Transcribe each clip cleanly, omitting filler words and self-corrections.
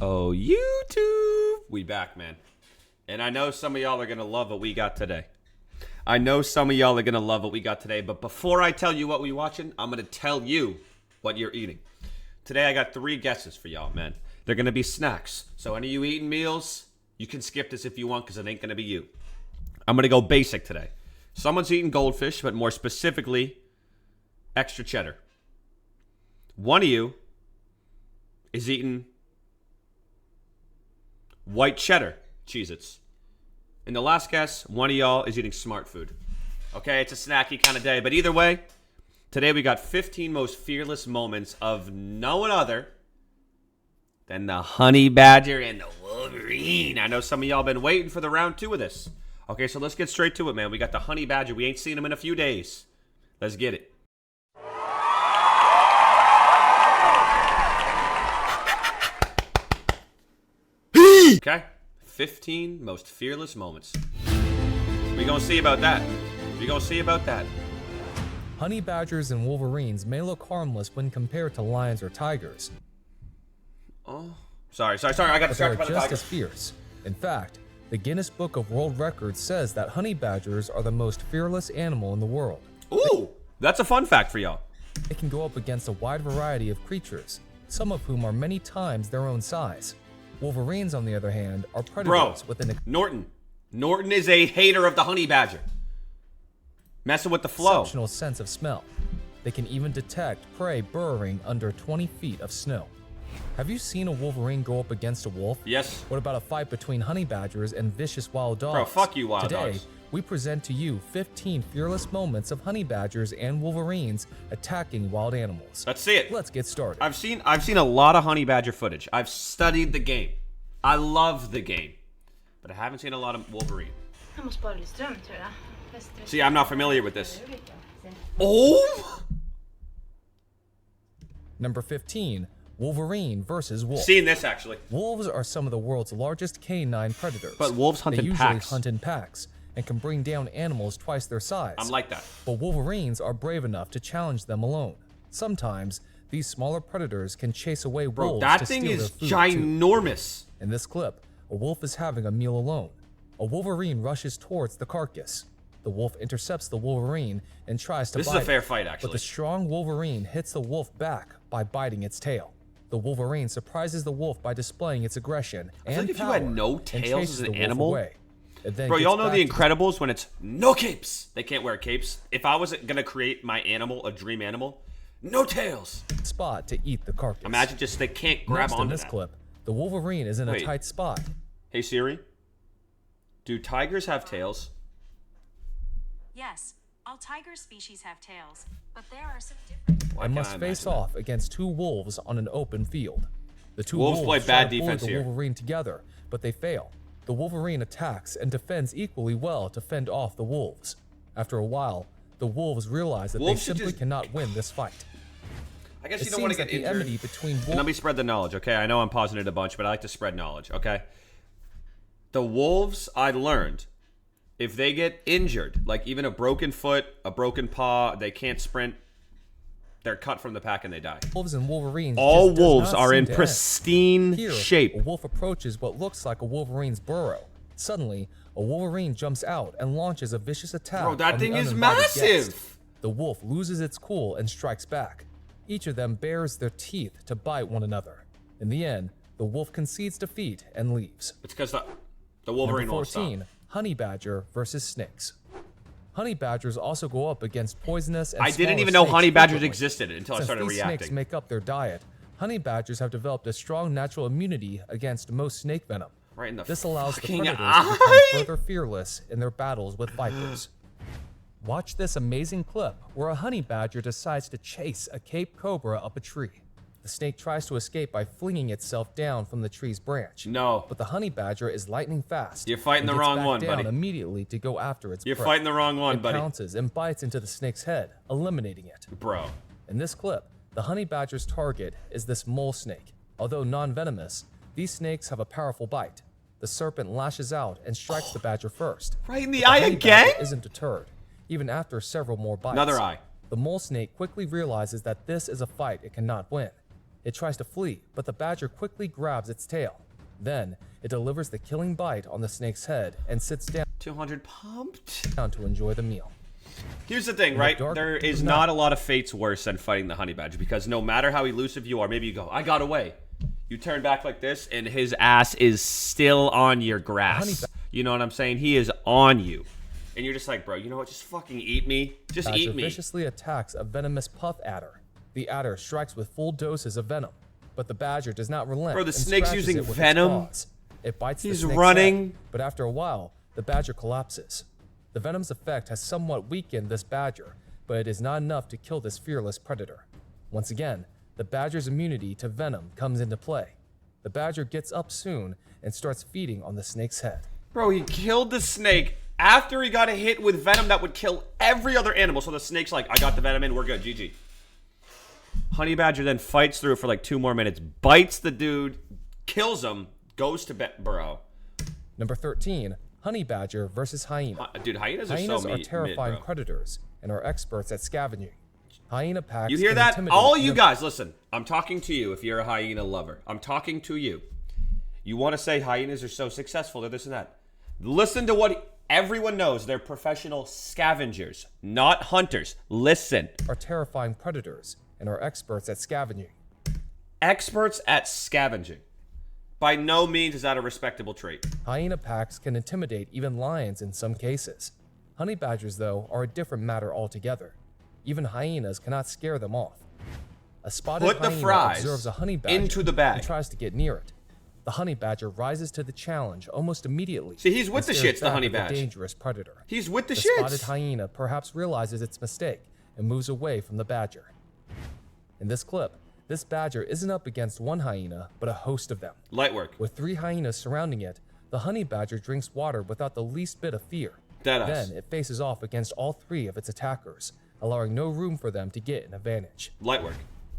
Oh, YouTube. We back, man. And I know some of y'all are going to love what we got today. But before I tell you what we watching, I'm going to tell you what you're eating. Today, I got 3 guesses for y'all, man. They're going to be snacks. So any of you eating meals, you can skip this if you want because it ain't going to be you. I'm going to go basic today. Someone's eating goldfish, but more specifically, extra cheddar. One of you is eating white cheddar Cheez-Its. And the last guess, one of y'all is eating smart food. Okay, it's a snacky kind of day. But either way, today we got 15 most fearless moments of no one other than the honey badger and the Wolverine. I know some of y'all been waiting for the round 2 of this. Okay, so let's get straight to it, man. We got the honey badger. We ain't seen him in a few days. Let's get it. Okay, 15 most fearless moments. We gonna see about that. Honey badgers and wolverines may look harmless when compared to lions or tigers. Oh, sorry. I got distracted by the just tiger. as fierce. In fact, the Guinness Book of World Records says that honey badgers are the most fearless animal in the world. Ooh, that's a fun fact for y'all. They can go up against a wide variety of creatures, some of whom are many times their own size. Wolverines, on the other hand, are predators with an Norton is a hater of the honey badger. Messing with the flow. exceptional sense of smell. They can even detect prey burrowing under 20 feet of snow. Have you seen a wolverine go up against a wolf? Yes. What about a fight between honey badgers and vicious wild dogs? Bro, fuck you, wild Today, dogs. we present to you 15 fearless moments of honey badgers and wolverines attacking wild animals. Let's see it. Let's get started. I've seen a lot of honey badger footage. I've studied the game. I love the game. But I haven't seen a lot of Wolverine. Jag måste bara bli ström, tror jag. See, I'm not familiar with this. Oh! Number 15, Wolverine versus wolf. Seen this, actually. Wolves are some of the world's largest canine predators. But wolves hunt they in usually packs. hunt in packs and can bring down animals twice their size. I'm like that. But wolverines are brave enough to challenge them alone. Sometimes, these smaller predators can chase away Bro, wolves that to thing steal is their food, too. ginormous. In this clip, a wolf is having a meal alone. A wolverine rushes towards the carcass. The wolf intercepts the wolverine and tries to bite This is a fair it. fight, But actually. the strong wolverine hits the wolf back by biting its tail. The wolverine surprises the wolf by displaying its aggression I feel and like if you power had no and tails chases as an the wolf animal- away. It then Bro, gets y'all know back the to Incredibles when it's no capes. They can't wear capes. If I was gonna create my animal, a dream animal, no tails. the spot to eat the carcass. Imagine just they can't grab Next in onto this that. clip, the wolverine is in a Wait. tight spot. Hey Siri, do tigers have tails? Yes, all tiger species have tails, but there are some differences. Why And can't must I face imagine off against 2 wolves on an open field. The 2 Wolves play try bad to bully defense the here. Wolverine together, but they fail. The wolverine attacks and defends equally well to fend off the wolves. After a while, the wolves realize that Wolves they should simply just- cannot win this fight. I guess It you don't want seems to that get the injured. enmity between And let wolves me spread the knowledge, okay? I know I'm pausing it a bunch, but I like to spread knowledge, okay? The wolves, I learned, if they get injured, like even a broken foot, a broken paw, they can't sprint, they're cut from the pack and they die. and wolverines All just does wolves not are seem in to end. pristine Here, shape. a wolf approaches what looks like a wolverine's burrow. Suddenly, a wolverine jumps out and launches a vicious attack. Bro, that on the thing is uninvited massive! guest. The wolf loses its cool and strikes back. Each of them bares their teeth to bite one another. In the end, the wolf concedes defeat and leaves. It's because the Wolverine Number won't stop. 14, honey badger versus snakes. Honey badgers also go up against poisonous and I didn't smaller even know snakes honey badgers frequently. existed until I Since started these reacting. snakes make up their diet, honey badgers have developed a strong natural immunity against most snake venom. Right in the This allows the fucking predators to eye. become further fearless in their battles with vipers. Watch this amazing clip where a honey badger decides to chase a Cape cobra up a tree. The snake tries to escape by flinging itself down from the tree's branch. No. But the honey badger is lightning fast. You're fighting and the gets wrong back one, down buddy. immediately to go after its You're prey. fighting the wrong one, It buddy. pounces and bites into the snake's head, eliminating it. Bro. In this clip, the honey badger's target is this mole snake. Although non-venomous, these snakes have a powerful bite. The serpent lashes out and strikes the badger first. Right in the But eye honey again? badger isn't deterred, even after several more bites. Another eye. The mole snake quickly realizes that this is a fight it cannot win. It tries to flee, but the badger quickly grabs its tail. Then, it delivers the killing bite on the snake's head and sits down 200 pumped. to enjoy the meal. Here's the thing, the right? dark There is night- not a lot of fates worse than fighting the honey badger, because no matter how elusive you are, maybe you go, I got away. You turn back like this, and his ass is still on your grass. You know what I'm saying? He is on you. And you're just like, bro, you know what? Just fucking eat me. Just Badger eat me. viciously attacks a venomous puff adder. The adder strikes with full doses of venom, but the badger does not relent. Bro, the and snake's scratches using it with its venom? paws. It bites He's the snake's running. head, but after a while, the badger collapses. The venom's effect has somewhat weakened this badger, but it is not enough to kill this fearless predator. Once again, the badger's immunity to venom comes into play. The badger gets up soon and starts feeding on the snake's head. Bro, he killed the snake after he got a hit with venom that would kill every other animal. So the snake's like, I got the venom in, we're good, GG. Honey badger then fights through for like 2 more minutes, bites the dude, kills him, goes to bed, bro. Number 13, honey badger versus hyena. Dude, hyenas are Hyenas so are mid, terrifying bro. predators and are experts at scavenging. Hyena packs You hear can that? intimidate All you even- guys, listen. I'm talking to you if you're a hyena lover. I'm talking to you. You want to say hyenas are so successful, they're this and that. Listen to what everyone knows. They're professional scavengers, not hunters. Listen. are terrifying predators and are experts at scavenging. Experts at scavenging. By no means is that a respectable trait. Hyena packs can intimidate even lions in some cases. Honey badgers, though, are a different matter altogether. Even hyenas cannot scare them off. A spotted Put the hyena fries observes a honey badger into the bag. and tries to get near it. The honey badger rises to the challenge almost immediately. See, he's with and the stares shits, the back honey at badger. dangerous predator. He's with the spotted shits. hyena perhaps realizes its mistake and moves away from the badger. In this clip, this badger isn't up against one hyena, but a host of them. Light work. With 3 hyenas surrounding it, the honey badger drinks water without the least bit of fear. Deadass. Then it faces off against all 3 of its attackers, allowing no room for them to get an advantage. Light work.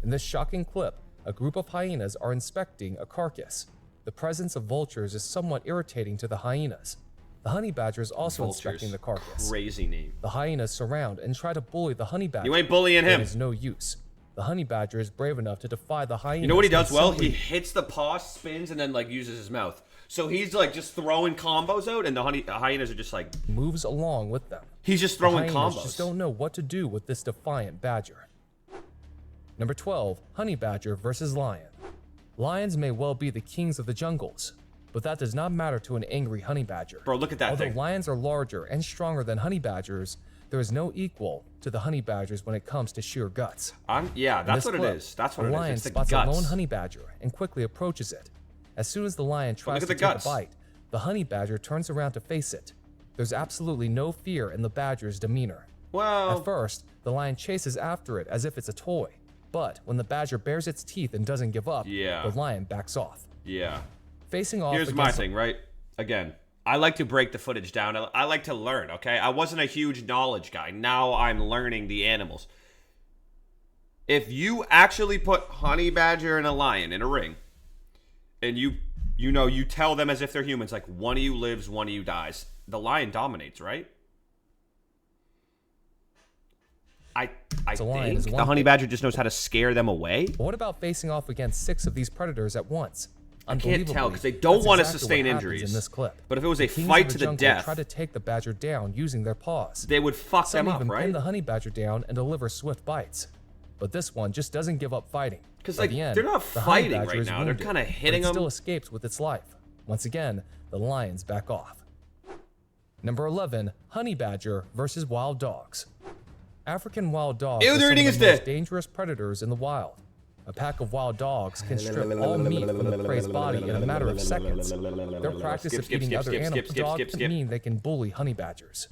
In this shocking clip, a group of hyenas are inspecting a carcass. The presence of vultures is somewhat irritating to the hyenas. The honey badger is also inspecting the carcass. Crazy name. The hyenas surround and try to bully the honey badger. You ain't bullying but him. It is no use. The honey badger is brave enough to defy the hyenas. You know what he does and well? simply He hits the paw, spins, and then like uses his mouth. So he's like just throwing combos out, and the hyenas are just like, moves along with them. he's just The throwing hyenas combos. just don't know what to do with this defiant badger. Number 12, honey badger versus lion. Lions may well be the kings of the jungles, but that does not matter to an angry honey badger. Bro, look at that Although thing. lions are larger and stronger than honey badgers, there is no equal to the honey badgers when it comes to sheer guts. Yeah, In that's this what it clip, is. That's what a it lion is. It's the spots guts. a lone honey badger and quickly approaches it. As soon as the lion tries at to the take guts. a bite, the honey badger turns around to face it. There's absolutely no fear in the badger's demeanor. Well, At first, the lion chases after it as if it's a toy, but when the badger bares its teeth and doesn't give up, Yeah. the lion backs off. yeah. Facing off Here's my against thing, right? Again, I like to break the footage down. I like to learn, okay? I wasn't a huge knowledge guy. Now I'm learning the animals. If you actually put honey badger and a lion in a ring, and you tell them as if they're humans, like one of you lives, one of you dies, the lion dominates, right? I a lion, think is the one honey thing. badger just knows how to scare them away. But what about facing off against 6 of these predators at once? I can't tell, Unbelievably, 'cause they don't that's want to exactly sustain what happens injuries. in this clip. But if it was a The kings fight of to the jungle death, try to take the badger down using their paws. they would fuck Some them up, even right? pin the honey badger down and deliver swift bites. But this one just doesn't give up fighting. 'Cause, By like, the end, they're not the honey fighting badger right is now. They're wounded, kinda but hitting it still 'em. escapes with its life. Once again, the lions back off. Number 11, honey badger versus wild dogs. African wild dogs Ew, are they're some eating of his the most dick. dangerous predators in the wild. A pack of wild dogs can strip all meat from the prey's body in a matter of seconds. Their practice of eating other animals' dogs can mean they can bully honey badgers.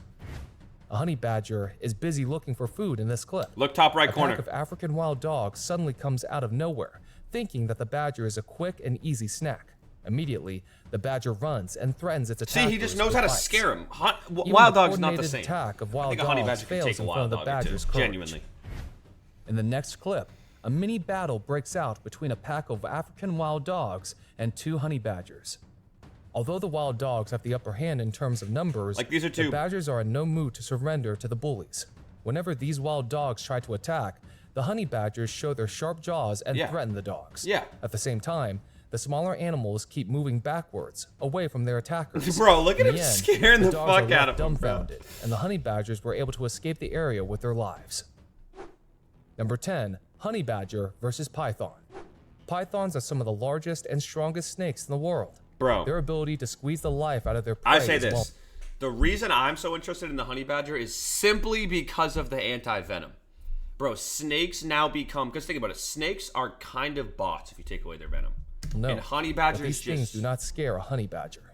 A honey badger is busy looking for food in this clip. Look top right A corner. pack of African wild dogs suddenly comes out of nowhere, thinking that the badger is a quick and easy snack. Immediately, the badger runs and threatens its attackers. See, he just knows how to bites. scare him. Even Wild the dog's not the coordinated same. attack of I wild think a honey dogs badger can fails take a in front wild of the dog or two. badger's courage. Genuinely. In the next clip, a mini battle breaks out between a pack of African wild dogs and 2 honey badgers. Although the wild dogs have the upper hand in terms of numbers, Like, these are the two. badgers are in no mood to surrender to the bullies. Whenever these wild dogs try to attack, The honey badgers show their sharp jaws and Yeah. threaten the dogs. Yeah. At the same time, the smaller animals keep moving backwards, away from their attackers. Bro, look at In him the end, scaring the dogs fuck are out left of him, bro. dumbfounded, and the honey badgers were able to escape the area with their lives. Number 10, honey badger versus python. Pythons are some of the largest and strongest snakes in the world. Bro. Their ability to squeeze the life out of their prey I say is this. well- The reason I'm so interested in the honey badger is simply because of the anti-venom. Bro, snakes now become... Because think about it. Snakes are kind of bots if you take away their venom. No, And honey but badgers these things just... do not scare a honey badger.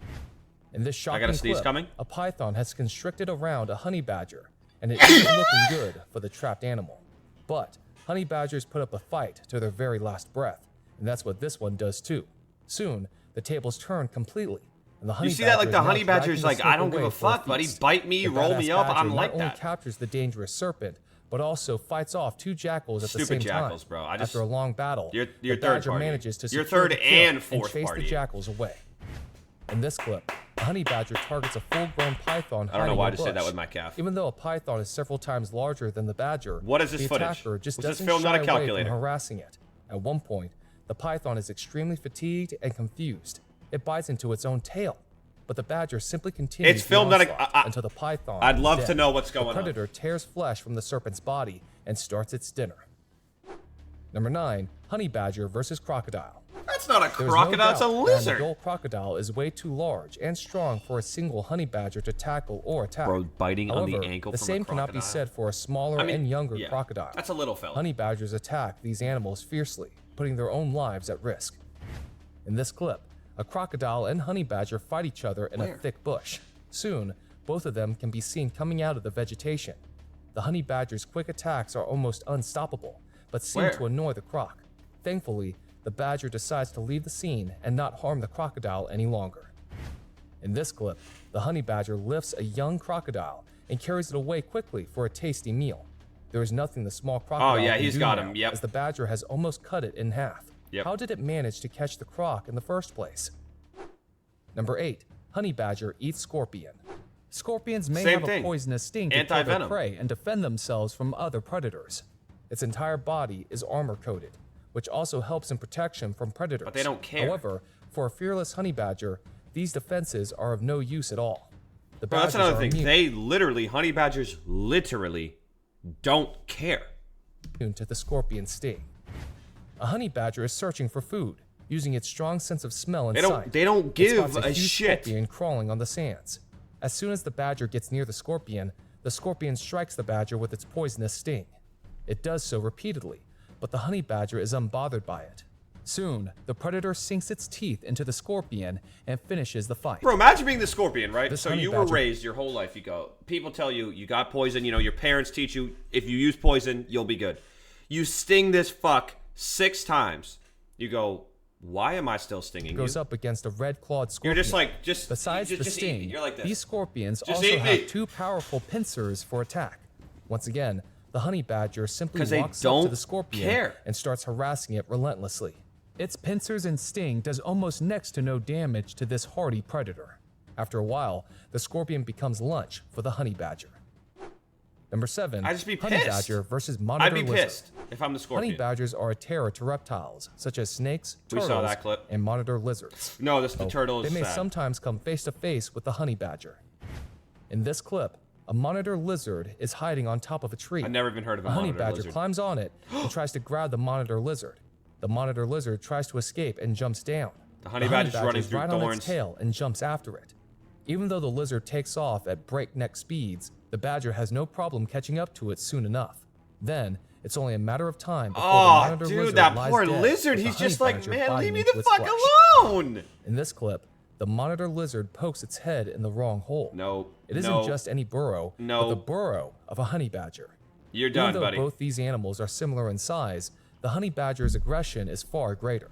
In this shocking got a sneeze clip, coming. a python has constricted around a honey badger, and it isn't looking good for the trapped animal. But honey badgers put up a fight to their very last breath, and that's what this one does too. Soon, the tables turn completely, and the honey You see that? Like, badger the is now honey badger's dragging the like, snake I don't give away a for fuck, buddy. feast. Bite me, The roll me badass up. I'm badger like not only that. captures the dangerous serpent, but also fights off two jackals at the same Stupid jackals, time. bro. After a long battle, You're the third badger party. manages to You're secure third the kill and fourth chase party. the jackals away. In this clip, a honey badger targets a full-grown python I don't know hiding why I in a just said that bush. with my calf. Even though a python is several times larger than the badger, What is this the footage? attacker just Was this doesn't filmed on shy a away calculator? from harassing it. At one point, the python is extremely fatigued and confused. It bites into its own tail, but the badger simply continues It's filmed the on a- onslaught until the python I'd is love dead. to know what's going The on. predator tears flesh from the serpent's body and starts its dinner. Number 9, honey badger versus crocodile. That's not a There's no crocodile. It's a doubt that an lizard. adult crocodile is way too large and strong for a single honey badger to tackle or attack. Bro, biting on the However, ankle the from a same cannot be crocodile. said for a smaller I mean, and younger yeah, crocodile. that's a little fella. Honey badgers attack these animals fiercely, putting their own lives at risk. In this clip, a crocodile and honey badger fight each other in Where? a thick bush. Soon, both of them can be seen coming out of the vegetation. The honey badger's quick attacks are almost unstoppable, but seem Where? to annoy the croc. Thankfully, the badger decides to leave the scene and not harm the crocodile any longer. In this clip, the honey badger lifts a young crocodile and carries it away quickly for a tasty meal. There is nothing the small crocodile yeah, can he's do got now, him, yep. as the badger has almost cut it in half. Yep. How did it manage to catch the croc in the first place? Number 8, honey badger eats scorpion. Scorpions may Same have thing. a poisonous sting to kill their Anti-venom. prey and defend themselves from other predators. Its entire body is armor-coated, which also helps in protection from predators. But they don't care. However, for a fearless honey badger, these defenses are of no use at all. The Bro, that's badgers another are thing. immune They literally, honey badgers literally don't care. to the scorpion sting. A honey badger is searching for food, using its strong sense of smell and sight. They don't It give spots a huge shit. scorpion crawling on the sands. As soon as the badger gets near the scorpion strikes the badger with its poisonous sting. It does so repeatedly, but the honey badger is unbothered by it. Soon, the predator sinks its teeth into the scorpion and finishes the fight. Bro, imagine being the scorpion, right? This So honey you were badger- raised your whole life. You go, people tell you, you got poison. You know, your parents teach you, if you use poison, you'll be good. You sting this fuck 6 times. You go, why am I still stinging Goes you? up against a red-clawed You're scorpion. just like, just Besides just, the just eat sting, me. You're like this. these scorpions Just also eat have me. 2 powerful pincers for attack. Once again, the honey badger simply 'Cause they walks up don't to the scorpion care. and starts harassing it relentlessly. Its pincers and sting does almost next to no damage to this hardy predator. After a while, the scorpion becomes lunch for the honey badger. Number 7, I'd just be honey pissed. badger versus monitor I'd be lizard. pissed if I'm the Honey scorpion. badgers are a terror to reptiles, such as snakes, We saw turtles, that clip. and monitor lizards. No, this the turtle They is may sad. sometimes come face to face with the honey badger. In this clip, a monitor lizard is hiding on top of a tree. I've never even heard of a honey monitor badger lizard. climbs on it and tries to grab the monitor lizard. The monitor lizard tries to escape and jumps down. The honey badger's running through right on thorns. its tail and jumps after it. Even though the lizard takes off at breakneck speeds, the badger has no problem catching up to it soon enough. Then, it's only a matter of time before the Oh, monitor lizard dude, that lies poor dead lizard. with the He's just honey like, badger man, biting leave me into the its fuck flesh. alone. In this clip, the monitor lizard pokes its head in the wrong hole. No, It isn't no. just any burrow, No. but the burrow of a honey badger. You're Even done, though buddy. both these animals are similar in size, the honey badger's aggression is far greater.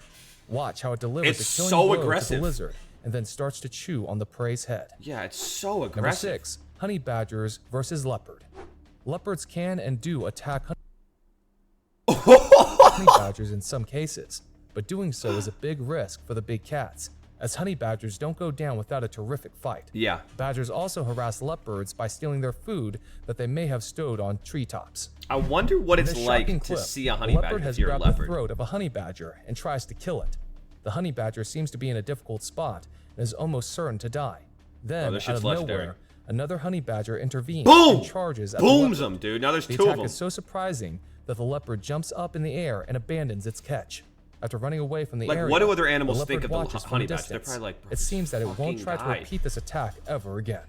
Watch how it delivers It's a killing so blow to aggressive. the lizard and then starts to chew on the prey's head. Yeah, it's so Number aggressive. 6, honey badgers versus leopard. Leopards can and do attack honey badgers in some cases, but doing so is a big risk for the big cats. as honey badgers don't go down without a terrific fight. Yeah. Badgers also harass leopards by stealing their food that they may have stowed on treetops. I wonder what In it's this like shocking to clip, see a a honey leopard badger has if you're a grabbed the leopard. throat of a honey badger and tries to kill it. The honey badger seems to be in a difficult spot and is almost certain to die. Then, this out shit's of legendary. nowhere, another honey badger intervenes Boom! and charges at the Booms leopard. them, dude. Now there's The two of attack them. is so surprising that the leopard jumps up in the air and abandons its catch. After running away from the Like, area, what do other animals the think leopard of the watches from honey a badger? They're distance. probably like, "Bro, it seems that it fucking won't try to died." repeat this attack ever again.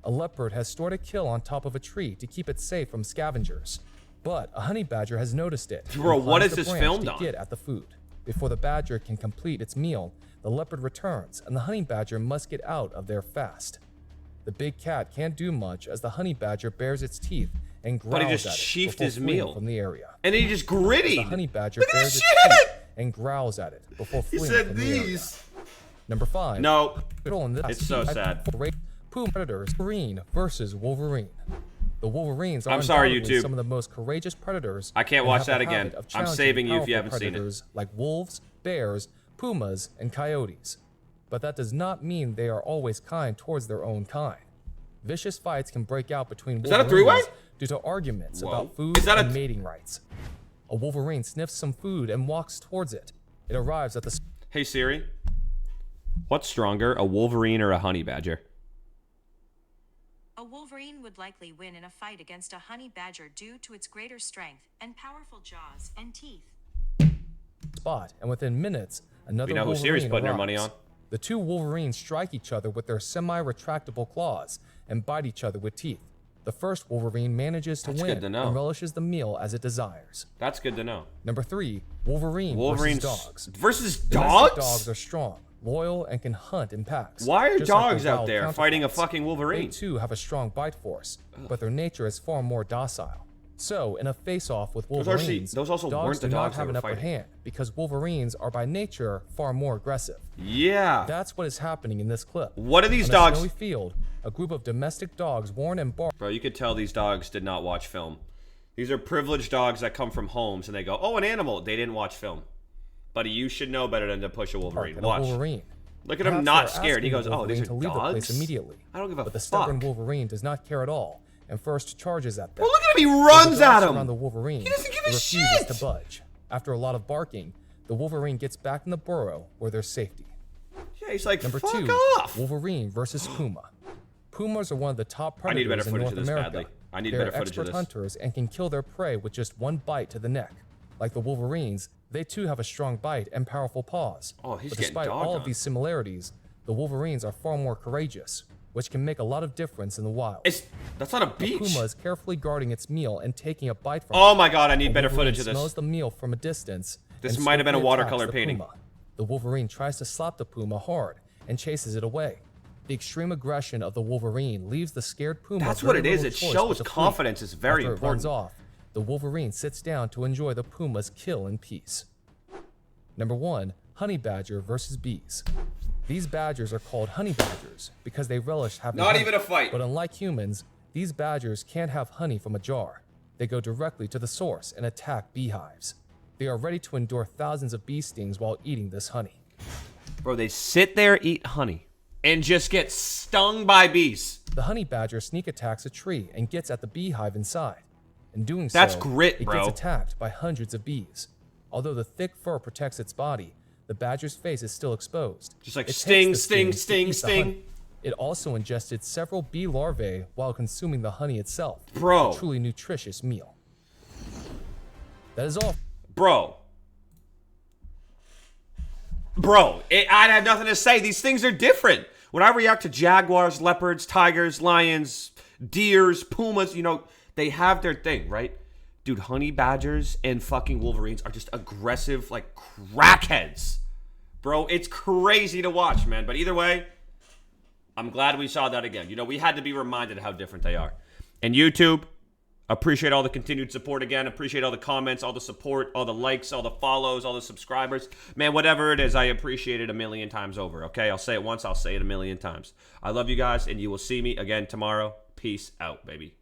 A leopard has stored a kill on top of a tree to keep it safe from scavengers. But a honey badger has noticed it. Bro, and what climbs is the this branch filmed to on? get at the food. Before the badger can complete its meal, the leopard returns, and the honey badger must get out of there fast. The big cat can't do much as the honey badger bares its teeth and growls But he just at it sheathed before his fleeing meal. from the area. And then he just gritty. The honey badger Look at bares this its shit! teeth and growls at it before He fleeing said from the area. these. Number 5. No. It's so sad. Puma predators, Wolverine versus Wolverine. The Wolverines are I'm sorry, undoubtedly YouTube. some of the most courageous predators. I can't and watch have that the again. habit of I'm challenging saving you if you powerful haven't seen it. predators like wolves, bears, pumas, and coyotes. But that does not mean they are always kind towards their own kind. Vicious fights can break out between that a Wolverines three-way? due to arguments Whoa. about food Is that and a- mating rights. A Wolverine sniffs some food and walks towards it. It arrives at the Hey Siri, what's stronger, a Wolverine or a honey badger? A wolverine would likely win in a fight against a honey badger due to its greater strength and powerful jaws and teeth. spot, and within minutes, another We know who Wolverine Siri's putting her money arrives. on. The two Wolverines strike each other with their semi-retractable claws and bite each other with teeth. The first Wolverine manages to That's win good to know. and relishes the meal as it desires. That's good to know. Number 3, Wolverine Wolverines versus dogs. versus Domestic dogs? dogs are strong, loyal, and can hunt in packs. Why are just like dogs their out wild there fighting a counterparts. fucking Wolverine? They too have a strong bite force, but their nature is far more docile. So, in a face-off with Those actually- Wolverines, those also dogs weren't the do not dogs have they an were upper fighting. hand because Wolverines are by nature far more aggressive. Yeah. That's what is happening in this clip. What are these On dogs? a snowy field, a group of domestic dogs warn and bark Bro, you could tell these dogs did not watch film. These are privileged dogs that come from homes and they go, oh, an animal. They didn't watch film. Buddy, you should know better than to push a Wolverine. at a Watch. Wolverine. Look at him Perhaps not they're scared. He asking goes, the oh, these Wolverine are to leave the place dogs? immediately. I don't give a But the fuck. stubborn Wolverine does not care at all and first charges at them. Well, look at him. He As the runs dogs at surround him. the Wolverine, He doesn't give a it refuses shit. to budge. After a lot of barking, the Wolverine gets back in the burrow where there's safety. Yeah, he's like, Number fuck 2, off. Wolverine versus Puma. Pumas are one of the top I need better predators in footage North of this America. badly. I need They're better footage of expert this. hunters and can kill their prey with just one bite to the neck. Like the Wolverines, they too have a strong bite and powerful paws. Oh, he's but getting despite dogged all on. of these similarities, the Wolverines are far more courageous, which can make a lot of difference in the wild. That's not a beach. Puma is carefully guarding its meal and taking a bite from Oh my god, I need a better Wolverine footage of this. smells the meal from a distance. This and might have been a swiftly attacks watercolor the painting. Puma. The Wolverine tries to slap the Puma hard and chases it away. The extreme aggression of the Wolverine leaves the scared Puma. That's what it very is. little It choice shows but to flee. confidence is very After it runs important. off, the Wolverine sits down to enjoy the Puma's kill in peace. Number 1, honey badger versus bees. These badgers are called honey badgers because they relish having Not honey. even a fight. But unlike humans, these badgers can't have honey from a jar. They go directly to the source and attack beehives. They are ready to endure thousands of bee stings while eating this honey. Bro, they sit there, eat honey, and just get stung by bees. The honey badger sneak attacks a tree and gets at the beehive inside. In doing so, That's grit, it bro. gets attacked by hundreds of bees. Although the thick fur protects its body, the badger's face is still exposed. Just like It takes sting, the sting, stings to sting, eat the sting. honey. It also ingested several bee larvae while consuming the honey itself. Bro. A truly nutritious meal. That is all. Bro, I have nothing to say. These things are different. When I react to jaguars, leopards, tigers, lions, deers, pumas, you know, they have their thing, right? Dude, honey badgers and fucking wolverines are just aggressive, like crackheads. Bro, it's crazy to watch, man. But either way, I'm glad we saw that again. You know, we had to be reminded of how different they are. And YouTube, appreciate all the continued support again. Appreciate all the comments, all the support, all the likes, all the follows, all the subscribers. Man, whatever it is, I appreciate it a million times over, okay? I'll say it once, I'll say it a million times. I love you guys, and you will see me again tomorrow. Peace out, baby.